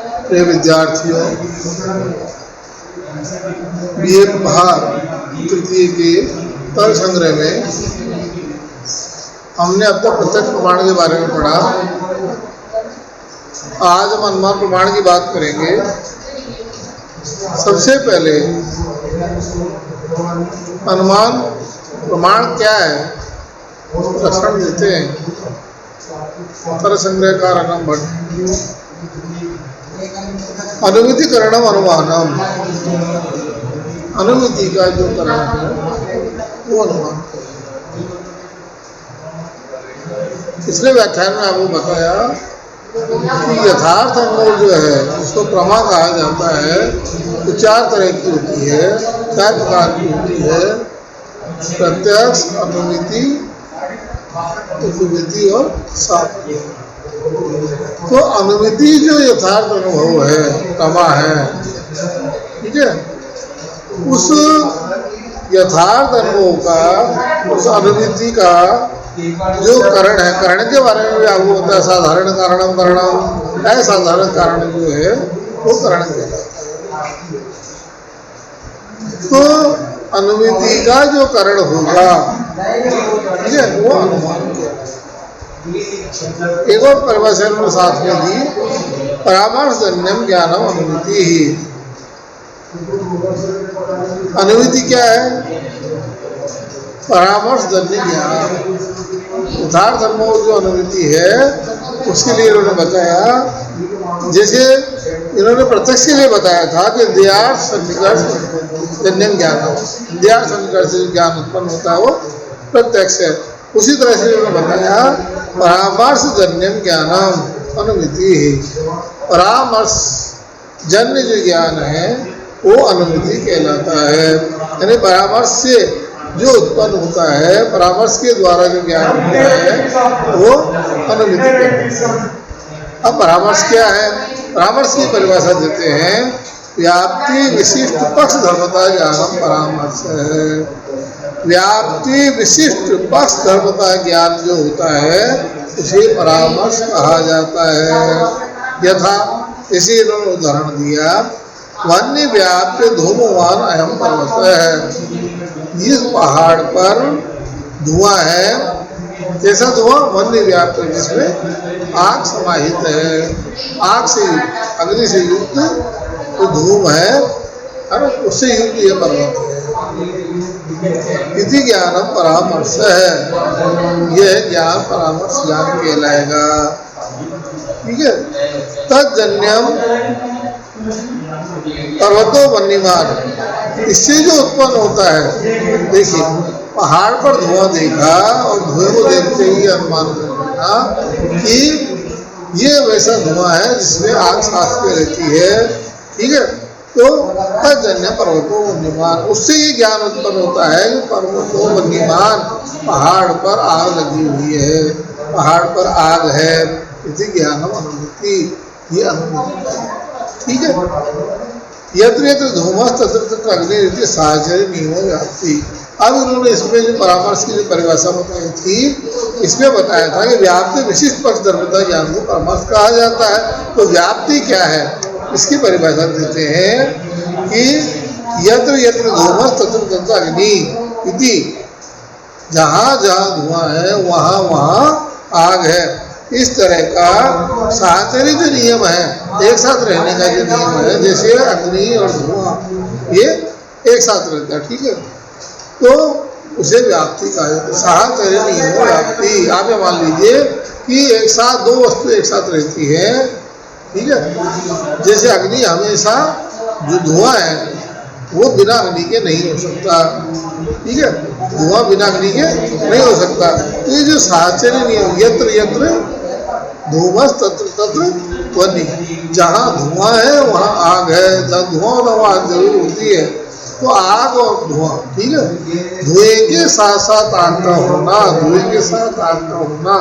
प्रिय विद्यार्थियों, बीए भाग तृतीय के तर्क संग्रह में हमने अब तक प्रत्यक्ष प्रमाण के बारे में पढ़ा। आज हम अनुमान प्रमाण की बात करेंगे। सबसे पहले अनुमान प्रमाण क्या है लक्षण देते हैं तर्क संग्रहकार अनम भट्ट। अनुमितिकरणम अनुमानम, अनुमिति का जो करण है वो अनुमान। पिछले व्याख्यान में आपको बताया कि यथार्थ अनुभव जो है उसको प्रमा कहा जाता है, तो चार तरह की होती है, चार प्रकार की होती है: प्रत्यक्ष, अनुमिति, उपमिति और सापेक्ष। तो अनुमिति जो यथार्थ अनुभव है, प्रमा है, ठीक है, उस यथार्थ अनुभव का, उस अनुमिति का जो करण है, करण के बारे में भी आपको होता है साधारण कारणम करणम, असाधारण कारण जो है वो करण कहलाता है। तो अनुमिति का जो करण होगा, ठीक है, वो अनुमान कहलाता है। एक और परिभाषा में साथ में दी, परामर्शजन्यम ज्ञानम अनुमिति ही। अनुमिति क्या है? परामर्शजन्य ज्ञान। यथार्थ अनुभव जो अनुमिति है उसके लिए इन्होंने बताया, जैसे इन्होंने प्रत्यक्ष के लिए बताया था कि देहार्थ सन्निकर्ष जन्यम ज्ञान, देहार्थ सन्निकर्ष से ज्ञान उत्पन्न होता है वो प्रत्यक्ष है। उसी तरह से इन्होंने बताया परामर्श जन्यम ज्ञानम अनुमिति है। परामर्श जन्य जो ज्ञान है वो अनुमिति कहलाता है। यानी परामर्श से जो उत्पन्न होता है, परामर्श के द्वारा जो ज्ञान होता है वो अनुमिति कहलाता है। अब परामर्श क्या है? परामर्श की परिभाषा देते हैं, व्याप्ति विशिष्ट पक्ष धर्मता ज्ञानम परामर्श है। व्याप्ति विशिष्ट पक्ष धर्मता ज्ञान जो होता है उसे परामर्श कहा जाता है। यथा, इसी इन्होंने उदाहरण दिया, वन्य व्याप्य धूमवान अयम पर्वत है। इस पहाड़ पर धुआं है, कैसा धुआं? वन्य व्याप्य, जिसमें आग समाहित है, आग से, अग्नि से युक्त तो धूम है, उससे युक्त ये पर्वत है। इति ज्ञानम परामर्श है, यह ज्ञान परामर्श ज्ञान कहलाएगा। ठीक है। तज्जन्यम पर्वतो वन्यमान, इससे जो उत्पन्न होता है, देखिए पहाड़ पर धुआं देखा और धुएं को देखते ही अनुमान करना कि ये वैसा धुआं है जिसमें आग सांस में रहती है। ठीक है। तो तज्जन्य पर्वतो वन्यमान, उससे ये ज्ञान उत्पन्न होता है कि पर्वतो वन्यमान, पहाड़ पर आग लगी हुई है, पहाड़ पर आग है। इसी ज्ञानम अनुमिति, ये अनुमिति है। ठीक है। यत्र यत्र धूमस तत्र तत्र अग्नि साहचर्य नियमो व्याप्ति। अब उन्होंने इसमें जो परामर्श की जो परिभाषा बताई थी, इसमें बताया था कि व्याप्ति विशिष्ट पक्ष धर्मता ज्ञान को परामर्श कहा जाता है। तो व्याप्ति क्या है, इसकी परिभाषा देते हैं कि यत्र यत्र धूमस तत्र तत्र अग्नि इति, जहाँ जहाँ धुआं है वहाँ वहाँ आग है। इस तरह का साहचर्य जो नियम है, एक साथ रहने का जो नियम है, जैसे अग्नि और धुआं ये एक साथ रहता है। ठीक है। तो उसे व्याप्ति कहा जाता है। साहचर्य नियम व्याप्ति। आप ये मान लीजिए कि एक साथ दो वस्तु एक साथ रहती है, ठीक है। जैसे अग्नि, हमेशा जो धुआं है वो बिना अग्नि के नहीं हो सकता। ठीक है। धुआं बिना अग्नि के नहीं हो सकता। तो ये जो साहचर्य नियम, यत्र यत्र धूमस तत्र तत्र वन्य, जहाँ धुआं है वहाँ आग है, जहाँ धुआं होता वहाँ आग जरूर होती है। तो आग और धुआं, ठीक है, धुएं के साथ साथ आग का होना, धुएं के साथ आग का होना,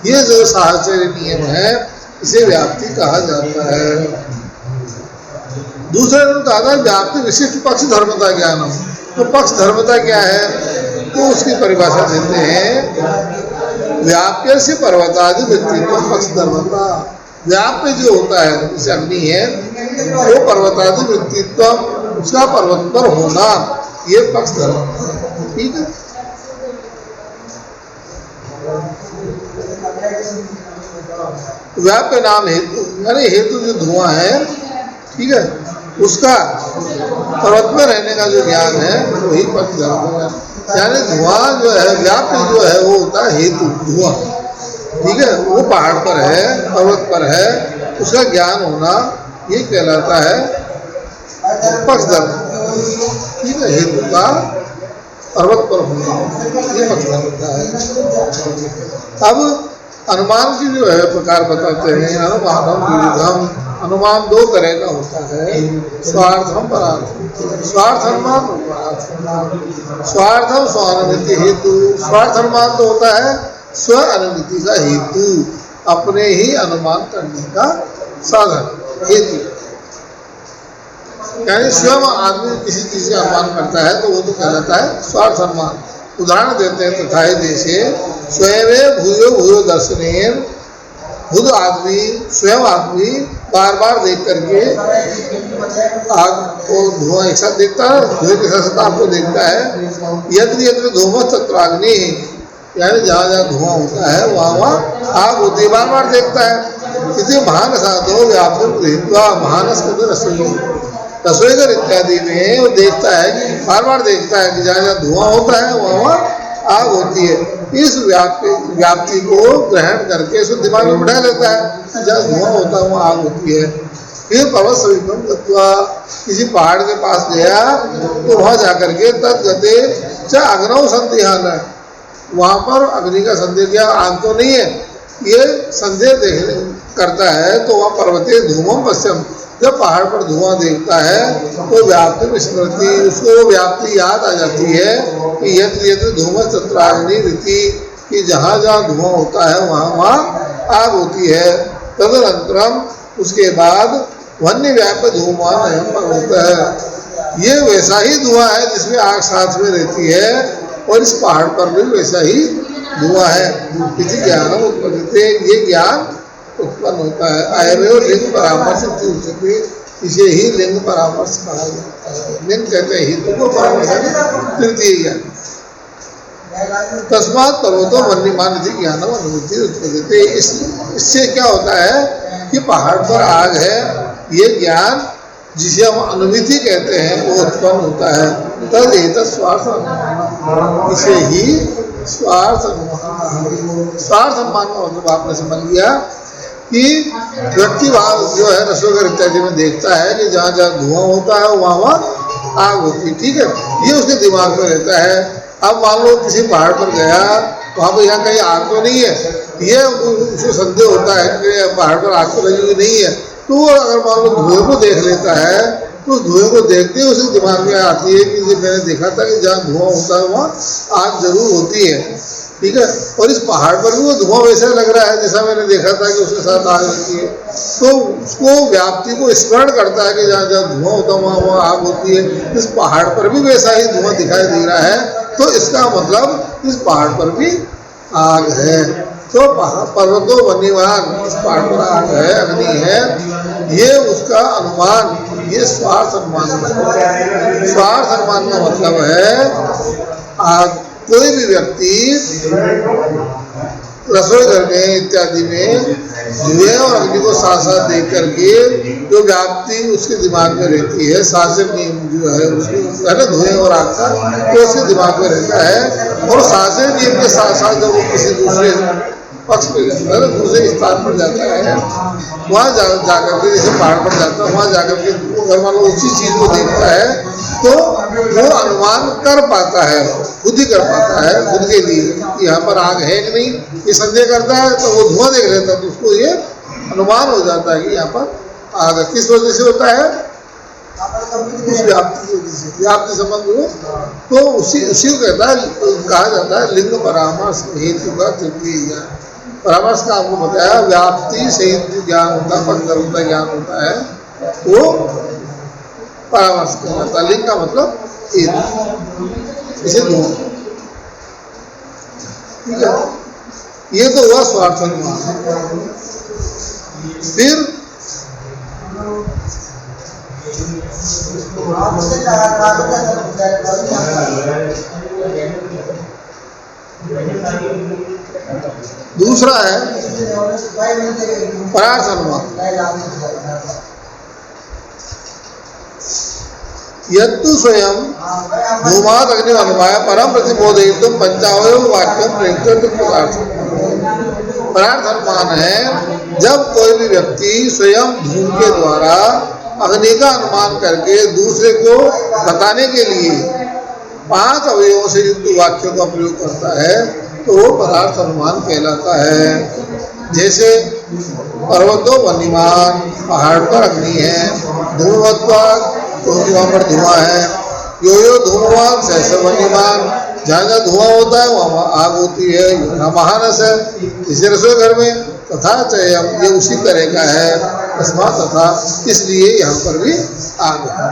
ये जो साहचर्य नियम है इसे व्याप्ति कहा जाता है। दूसरे ने कहा था व्याप्ति विशिष्ट पक्ष धर्मता ज्ञानम। तो पक्ष धर्मता क्या है? तो उसकी परिभाषा देते हैं, व्याप्य से पर्वतादि व्यक्तित्व पक्ष धर्मता। व्याप में जो होता है जैसे अग्नि है, वो पर्वतादि वृत्तित्व, उसका पर्वत पर होना, ये पक्ष धर्म। ठीक है, व्याप के नाम हेतु, यानी हेतु जो धुआं है, ठीक है, उसका पर्वत में रहने का जो ज्ञान है वही पक्ष धर्म है। यानी धुआं जो है, व्याप जो है, वो होता है हेतु धुआं। ठीक है, वो पहाड़ पर है, पर्वत पर है, उसका ज्ञान होना, ये कहलाता है पक्ष धर्म। ठीक है, हेतु का पर्वत पर होना, ये पक्ष धर्म होता है। अब अनुमान की जो है प्रकार बताते हैं। अनुमानम विविधम, अनुमान दो तरह का होता है, स्वार्थम परार्थम। स्वार्थ अनुमान और परार्थ अनुमान। स्वार्थम स्वानुमिति हेतु, स्वार्थ अनुमान तो होता है स्व अनुमिति का हेतु, अपने ही अनुमान करने का साधन, हेतु। यानी स्वयं आदमी किसी चीज का अनुमान करता है तो वो तो कहलाता है स्वार्थ अनुमान। उदाहरण देते हैं, तथा देशे स्वयं भूयो भूयो दर्शनेन, खुद आदमी, स्वयं आदमी बार बार देख करके आग को धुआं एक साथ देखता है, धुएं के साथ आग को देखता है। यत्र यत्र धूम तत्राग्नि, यानी जहाँ जहाँ धुआं होता है वहाँ वहाँ आग होती है, बार बार देखता है। इसी महान साधो व्याप्त गृहीत्वा, महानस रसोई घर इत्यादि में वो देखता है कि बार बार देखता है कि जहाँ जहाँ धुआं होता है वहाँ वहाँ आग होती है। इस व्याप्ति को ग्रहण करके उसको दिमाग में बिठा लेता है कि जहाँ धुआं होता है वहाँ आग होती है। फिर पर्वत समीपम तत्वा, किसी पहाड़ के पास गया तो वहाँ जाकर के तदगते चाहे अग्नौ संदेहान है, वहाँ पर अग्नि का संदेह, क्या आग तो नहीं है, ये संदेह करता है। तो वहाँ पर्वते धूमम पश्चिम, जब पहाड़ पर धुआं देखता है तो व्याप्ति विस्मृति, उसको वो व्याप्ति याद आ जाती है कि यत्र यत्र धूम तत्राग्नि रीति, कि जहाँ जहाँ धुआं होता है वहाँ वहाँ आग होती है। तदनंतरम, उसके बाद वन्य व्याप धूमान होता है, ये वैसा ही धुआं है जिसमें आग साथ में रहती है, और इस पहाड़ पर भी वैसा ही धुआं है। इसी ज्ञान उत्पत्ति, ये ज्ञान उत्पन्न होता है। आयमेव लिंग परामर्श उच्यते, इसे ही लिंग परामर्श कहा जाता है। लिंग कहते हैं हेतु को, परामर्श तृतीय ज्ञान। तस्मात् पर्वतो वन्यमान ज्ञान अनुभूति उत्पत्ति, इससे क्या होता है कि पहाड़ पर आग है, ये ज्ञान जिसे हम अनुभूति कहते हैं वो उत्पन्न होता है। तद एत स्वार्थ अनुमान, इसे ही स्वार्थ अनुमान। स्वार्थ अनुमान का मतलब आपने समझ लिया कि व्यक्ति जो है रसोगर इत्यादि में देखता है कि जहाँ जहाँ धुआं होता है वहाँ वहाँ आग होती है। ठीक है, ये उसके दिमाग में रहता है। अब मान लो किसी पहाड़ पर गया, वहाँ पर यहाँ कहीं आग तो नहीं है, ये उसको संदेह होता है कि पहाड़ पर आग तो लगी हुई नहीं है। तो वो अगर मान लो धुएं को देख लेता है तो धुएं को देखते ही उसके दिमाग में आती है कि मैंने देखा था कि जहाँ धुआं होता है वहाँ आग जरूर होती है। ठीक है, और इस पहाड़ पर भी वो धुआं वैसे लग रहा है जैसा मैंने देखा था कि उसके साथ आग होती है। तो उसको व्याप्ति को स्मरण करता है कि जहाँ जहाँ धुआं होता है वहाँ वहाँ आग होती है। इस पहाड़ पर भी वैसा ही धुआं दिखाई दे रहा है, तो इसका मतलब इस पहाड़ पर भी आग है। तो पर्वतो वन्यमान, इस पहाड़ पर आग है, अग्नि है, ये उसका अनुमान, ये स्वार्थ अनुमान। स्वार्थ अनुमान का मतलब है कोई भी व्यक्ति रसोई घर में इत्यादि में धुएं और अग्नि को साथ साथ देख करके जो व्याप्ति उसके दिमाग में रहती है, शासन नियम जो है उसको है ना, धुएं और आग का, तो उसके दिमाग में रहता है। और शासन नियम के साथ साथ जब वो किसी दूसरे पक्ष पे दूसरे स्थान पर जाता है, वहाँ जाकर के जैसे पहाड़ पर जाता है, वहाँ जाकर के अगर मान लो उसी चीज को देखता है तो वो अनुमान कर पाता है, खुद ही कर पाता है खुद के लिए कि यहाँ पर आग है कि नहीं। ये संदेह करता है तो वो धुआं देख लेता है तो उसको ये अनुमान हो जाता है कि यहाँ पर आग है। किस वजह से होता है? उस व्याप्ति की वजह से, व्याप्ति संबंध हो तो उसी को कहता है, कहा जाता है लिंग परामर्श हेतु का तृतीय ज्ञान। परामर्श का आपको बताया व्याप्ति सहित ज्ञान होता है, पक्षधर्म का ज्ञान होता है, वो परामर्श कहलाता है। लिंग का मतलब हेतु, इसे दो। ठीक है, ये तो हुआ स्वार्थ अनुमान। फिर दूसरा है परार्थ अनुमान। यत्तु स्वयं धूमात् अग्निमनुमाय परम प्रतिबोधयितुं पंचावय वाक्यम प्रयुक्त परार्थ अनुमान है जब कोई भी व्यक्ति स्वयं धूम के द्वारा अग्नि का अनुमान करके दूसरे को बताने के लिए 5 अवयवों से युक्त वाक्यों का प्रयोग करता है तो वो पदार्थ अनुमान कहलाता है। जैसे पर्वतो वन्यमान, पहाड़ पर अग्नि है, धूमवत्वात् क्योंकि वहाँ पर धुआं है, यो यो धूमवान सहस्र वन्यमान, जहाँ जहाँ धुआं होता है वहाँ आग होती है, यो महानस है। इसे रसोई घर में तथा चयम ये उसी तरह का है, तस्मात् तथा इसलिए यहाँ पर भी आग है।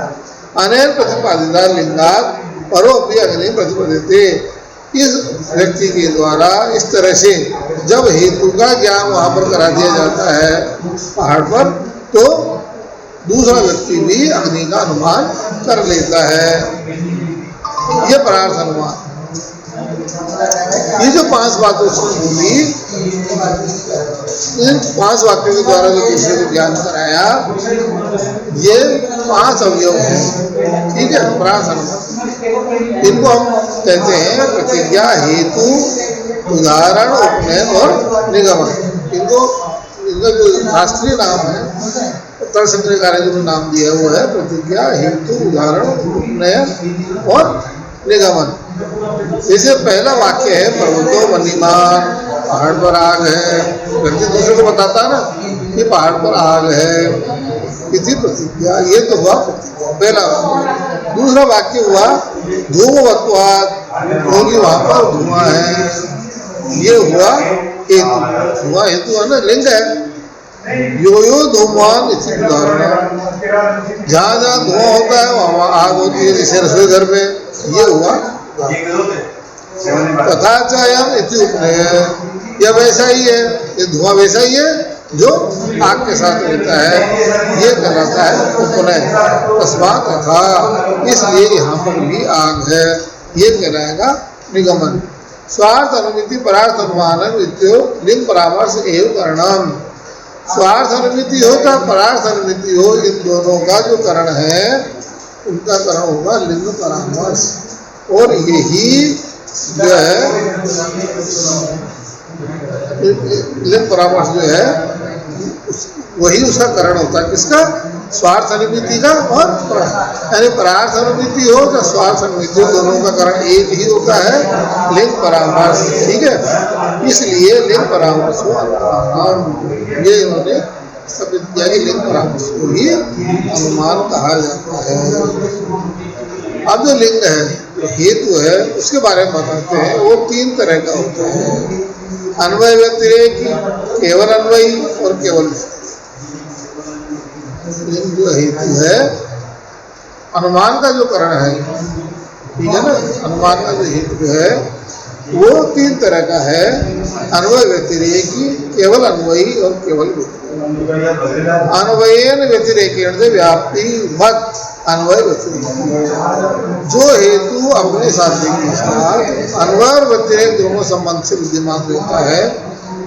अनेन प्रतिपादिता लिंगात परो अपनी अग्नि प्रतिपदिते, इस व्यक्ति के द्वारा इस तरह से जब हेतु का ज्ञान वहाँ पर करा दिया जाता है पहाड़ पर, तो दूसरा व्यक्ति भी अग्नि का अनुमान कर लेता है। ये परार्थ अनुमान। ये जो 5 बातें उसने बोली, इन 5 वाक्यों के द्वारा जो दूसरे को ज्ञान कराया, ये 5 अवयव हैं। ठीक है, परार्थ अनुमान। इनको हम कहते हैं प्रतिज्ञा, हेतु, उदाहरण, उपनयन और निगमन। इनका जो शास्त्रीय नाम है, तर्कसंग्रहकार ने जो नाम दिया वो है प्रतिज्ञा, हेतु, उदाहरण, उपनयन और निगमन। जैसे पहला वाक्य है पर्वतो वन्यमान, पहाड़ पर आग है। व्यक्ति दूसरे को बताता है ना कि पहाड़ पर आग है, इसी प्रतिज्ञा। ये तो हुआ पहला वाक्य। दूसरा वाक्य हुआ धूमवत्वात्, क्योंकि वहाँ पर धुआं है। ये हुआ हेतु। हुआ हेतु है ना, लिंग है। यो यो धूमवान इसी उदाहरण, जहाँ जहाँ धुआं होता है वहाँ आग होती है, जैसे रसोई घर में। ये हुआ तथा चयम इति उपनयन, यह वैसा ही है, ये धुआं वैसा ही है जो आग के साथ होता है, ये कहलाता है उपनयन। तस्मात् तथा इसलिए यहाँ पर भी आग है, ये कहलाएगा निगमन। स्वार्थ अनुमिति परार्थ अनुमानम इत्यो लिंग परामर्श एवं करणम। स्वार्थ अनुमिति हो या परार्थ अनुमिति हो, इन दोनों का जो करण है उनका करण होगा लिंग परामर्श। और यही जो है लिंग परामर्श जो है वही उसका करण होता है। किसका? स्वार्थ अनुमिति का और यानी परार्थ अनुमिति हो या स्वार्थ अनुमिति हो, दोनों का करण एक ही होता है, लिंग परामर्श। ठीक है, इसलिए लिंग परामर्श हो ये इन्होंने सब यानी लिंग परामर्श को ही अनुमान कहा जाता है। अब जो लिंग है, हेतु है, उसके बारे में बताते हैं। वो 3 तरह का होता है, अन्वय व्यतिरेक, केवल अन्वयी और केवल। लिंग जो हेतु है, अनुमान का जो करण है, ठीक है ना, अनुमान का जो हेतु है वो 3 तरह का है, अन्वय व्यतिरेकी, केवल अन्वयी और केवल व्यतिरेकी। अन्वयन व्यतिरेकेण से व्याप्ति मत अन्वय व्यतिरेक। जो हेतु अपने साध्य के साथ अन्वय और व्यतिरेक दोनों संबंध से विद्यमान रहता है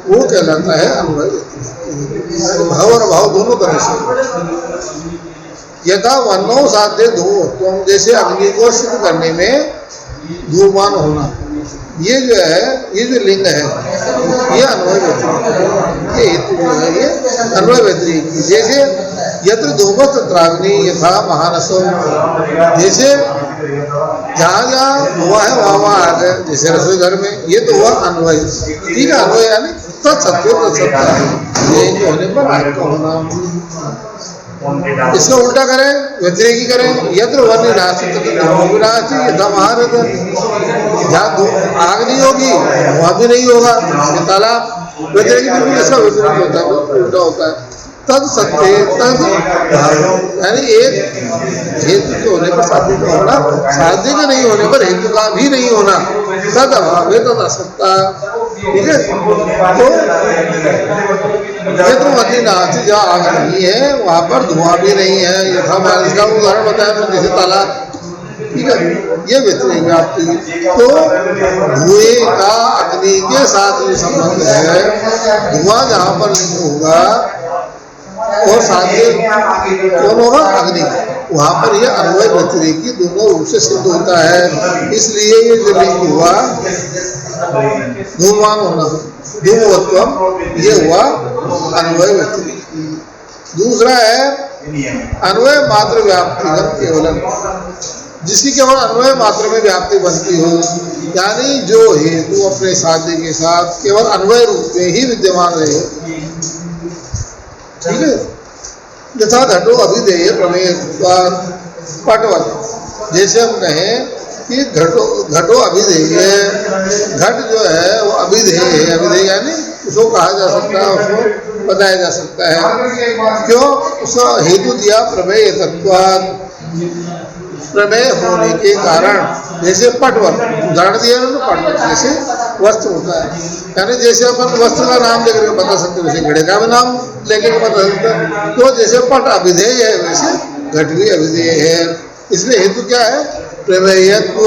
वो कहलाता है अन्वय व्यतिरेक। भाव और भाव दोनों तरह से। यथा वन्नो साध्य धूम, जैसे अग्नि को सिद्ध करने में धूमान होना, ये जो है, ये जो लिंग है ये अन्वय व्यतिरेक, ये हेतु जो है ये अन्वय व्यतिरेक। जैसे यत्र धूमो तत्राग्नि यथा महानसो, जैसे जहाँ जहाँ धुआं है वहाँ वहाँ आग है, जैसे रसोई घर में। ये तो हुआ अन्वय। ठीक है, अन्वय यानी तत्सत्य होने पर आग का होना। इसको उल्टा करें, व्यतिरेकी करें, यत्र वन्य नास्ति तत्र धूमो विनास्ति यथा महारथ, जहाँ आग नहीं होगी वहाँ भी नहीं होगा तालाब। व्यतिरेकी बिल्कुल इसका विपरीत होता है, उल्टा होता है। तद सत्य तद भाव, यानी एक हेतु के होने पर साध्य का होना, साध्य के नहीं होने पर हेतु का भी नहीं होना, तद अभाव है तद असत्ता। ठीक है, तो क्षेत्रमती नास्ति, जहाँ आग नहीं है वहां पर धुआं भी नहीं है। यथा मैंने इसका उदाहरण बताया था, जैसे तालाब। ठीक है, ये व्यतिरेक व्याप्ति। तो धुएं का अग्नि के साथ जो संबंध है, धुआं जहाँ पर नहीं होगा और साध्य कौन होगा, अग्नि, वहां पर यह अन्वय व्यतिरेकी दोनों रूप से सिद्ध होता है। इसलिए ये जो लिंग हुआ धूमवान होना, धूमवत्वम, ये हुआ अन्वय व्यतिरेकी। दूसरा है अन्वय मात्र व्याप्तिगम केवलम, जिसकी केवल अन्वय मात्र में व्याप्ति बनती हो, यानी जो हेतु अपने साध्य के साथ केवल अन्वय रूप में ही विद्यमान रहे। ठीक है, यथा घटो अभिधेय प्रमेय पटवत, जैसे हम कहें कि घटो अभिधेय, घट जो है वो अभिधेय है। अभिधेय यानी उसको कहा जा सकता है, उसको बताया जा सकता है। क्यों? उसका हेतु दिया प्रमेय तत्वात्, प्रमेय होने के कारण। जैसे पटवत, उदाहरण दिया ना, पटवत जैसे वस्त्र होता है, यानी जैसे अपन वस्त्र का नाम लेकर के बता सकते, वैसे घड़े का भी नाम लेकर के बता सकते। तो जैसे पट अभिधेय है, वैसे घट भी अभिधेय है। इसमें हेतु क्या है? प्रमेयत्व।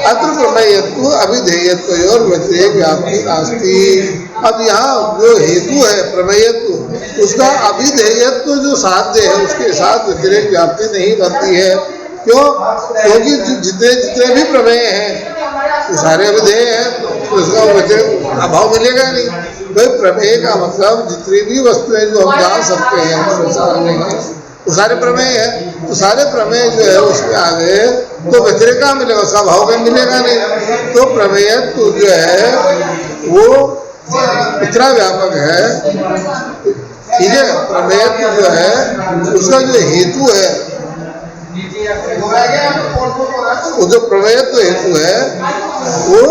अत्र प्रमेयत्व अभिधेयत्व और व्यतिरेक व्याप्ति नास्ति। अब यहाँ जो हेतु है प्रमेयत्व, उसका अभिधेयत्व जो साध्य है उसके साथ व्यतिरेक व्याप्ति नहीं बनती है। क्यों? क्योंकि जितने जितने भी प्रमेय हैं वो सारे अभिधेय हैं, तो उसका व्यतिरेक अभाव मिलेगा नहीं। भाई प्रमेय का मतलब जितनी भी वस्तुएं जो हम जान सकते हैं संसार में है वो सारे प्रमेय है। तो सारे प्रमेय जो है उसमें आ गए तो व्यतिरेक कहाँ मिलेगा, उसका भाव कहीं मिलेगा नहीं। तो प्रमेयत्व जो है वो इतना व्यापक है। ठीक है, प्रमेयत्व जो है उसका जो हेतु है, वो जो प्रमेयत्व हेतु है वो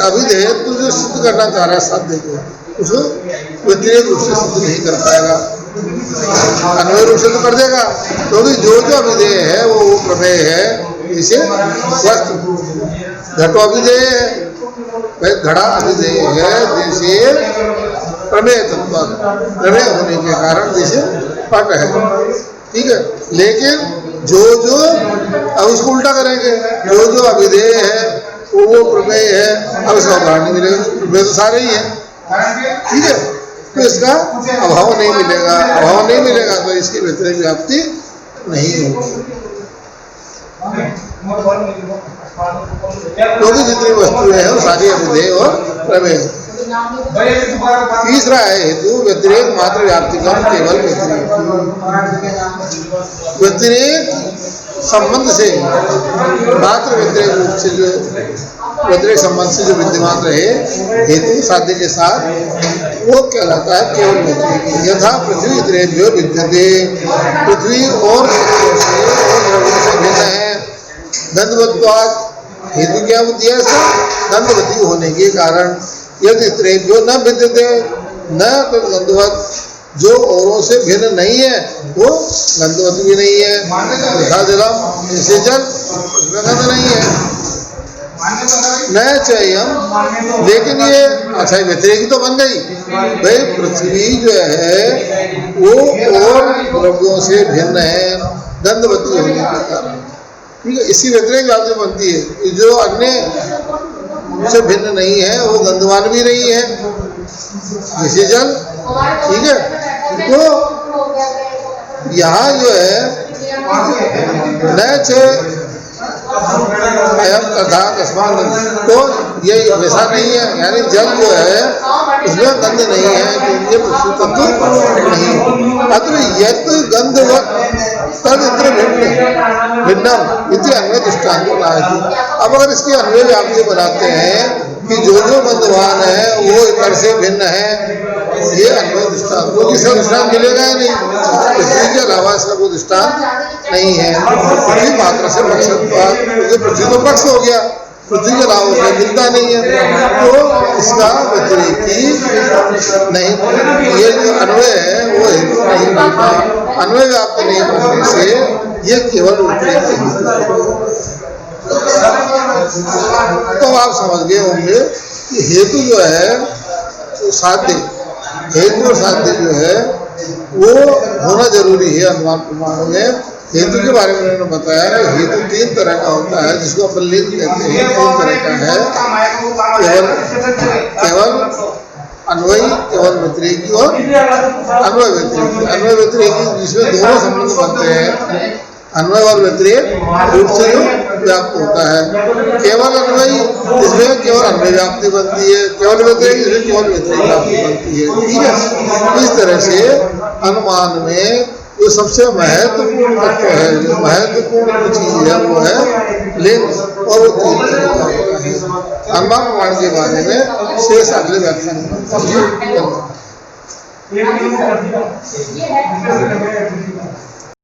अभिधेयत्व जो सिद्ध करना चाह रहा है साध्य को, उसको व्यतिरेक रूप से सिद्ध नहीं कर पाएगा, अन्वय रूप से तो कर देगा। क्योंकि जो जो अभिधेय है वो प्रमेय है। जैसे वस्त्र घटो अभिधेय है, घड़ा अभिधेय है, जैसे प्रमेय तत्व, प्रमेय होने के कारण जैसे पट है। ठीक है, लेकिन जो जो अब उसको उल्टा करेंगे, जो जो अभिधेय है वो प्रमेय है, अब इसका उदाहरण नहीं मिलेगा, प्रमेय तो सारे ही है। ठीक है, तो इसका अभाव नहीं मिलेगा, अभाव नहीं मिलेगा तो इसकी व्यतिरेक व्याप्ति नहीं होगी। क्योंकि जितनी वस्तुएं हैं वो सारी अभिधेय और प्रमेय। तीसरा है हेतु व्यतिरेक मात्र व्याप्ति का केवल व्यतिरेक। व्यतिरेक संबंध से मात्र व्यतिरेक रूप से जो व्यतिरेक संबंध से जो विद्यमान रहे हेतु साध्य के साथ, वो कहलाता है केवल व्यतिरेक। यथा पृथ्वी इतरेभ्यो विद्यते, पृथ्वी और द्रव्यों से भिन्न है। गंधवत्वात्, हेतु क्या दिया इसका? गंधवती होने के कारण। यदि इतरेभ्यो न विद्यते न गंधवत, जो औरों से भिन्न नहीं है वो गंधवत भी नहीं है। यथा जलम, जैसे जल, उसमें गंध नहीं है। न चयम, लेकिन ये अच्छा व्यतिरेकी तो बन गई। भाई पृथ्वी जो है वो और द्रव्यों से भिन्न है गंधवती होने के कारण। ठीक है, इसी व्यतिरेक व्याप्ति बनती है। जो अन्य से भिन्न नहीं है वो गंधवान भी नहीं है, जैसे जल। ठीक है, तो यहाँ जो है न अयम तथा तस्मान, तो ये वैसा नहीं है, यानी जल जो है उसमें गंध नहीं है क्योंकि पृथ्वी तत्व नहीं। अत्र यत् गंधवत् तद इत्र भिन्नम इति अन्वय दृष्टांत बनाती। अब अगर इसकी अन्वय व्याप्ति बनाते हैं कि जो जो गंधवान है वो इतर से भिन्न है, ये अन्वय दृष्टांत, क्योंकि इसका दृष्टांत मिलेगा ही नहीं, पृथ्वी के अलावा इसका कोई दृष्टांत नहीं है। पृथ्वी मात्र से पक्ष, क्योंकि पृथ्वी तो पक्ष हो गया, पृथ्वी के अलावा उसे मिलता नहीं है, तो इसका व्यतिरेकी नहीं, ये जो अन्वय है वो हेतु नहीं बनता। अन्वय व्याप्त नहीं बनने से ये केवल व्यतिरेकी है। तो आप समझ गए होंगे कि हेतु जो है वो साध्य, हेतु और साध्य जो है वो होना जरूरी है अनुमान प्रमाण में। हेतु के बारे में उन्होंने बताया है, हेतु 3 तरह का होता है, जिसको अपन लिंग कहते हैं। 3 तरह का है, केवल अन्वयी, केवल व्यतिरेकी और अन्वय व्यतिरेकी। अन्वय व्यतिरेकी जिसमें दोनों संबंध बनते हैं, अन्वय और व्यतिरेक रूप से जो व्याप्त होता है। केवल अन्वयी जिसमें केवल अन्वय व्याप्ति बनती है, केवल व्यतिरेक जिसमें केवल व्यतिरेक व्याप्ति बनती है। ठीक है, इस तरह से अनुमान में जो सबसे महत्वपूर्ण तत्व है, जो महत्वपूर्ण चीज है वो है लिंग, और वो 3 तरह का होता है। अनुमान प्रमाण के बारे में शेष अगले व्याख्यान में।